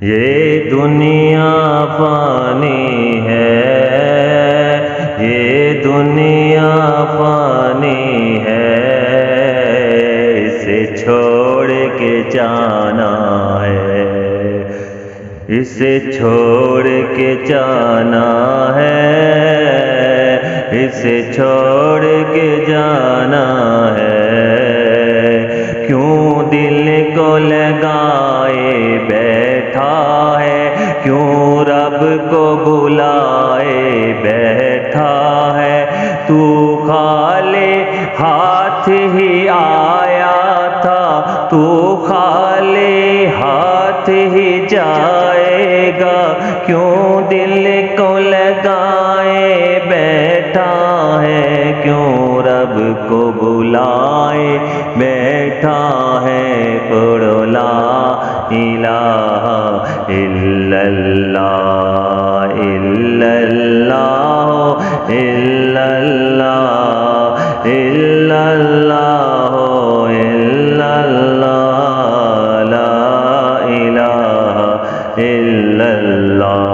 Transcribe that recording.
یہ دنیا فانی ہے، یہ دنیا فانی ہے، اسے چھوڑ کے جانا ہے، اسے چھوڑ کے جانا ہے، اسے چھوڑ کے جانا ہے۔ کیوں دل کو لگائے بیٹھا ہے، کیوں رب کو بلائے بیٹھا ہے، تو خالی ہاتھ ہی آیا تھا، تو خالی ہاتھ ہی جائے گا، کیوں دل کو لگائے بیٹھا ہے، کیوں رب کو بلائے بیٹھا ہے۔ پڑھو لا الہ الا اللہ الا اللہ الا اللہ الا اللہ الا اللہ لا الہ الا اللہ۔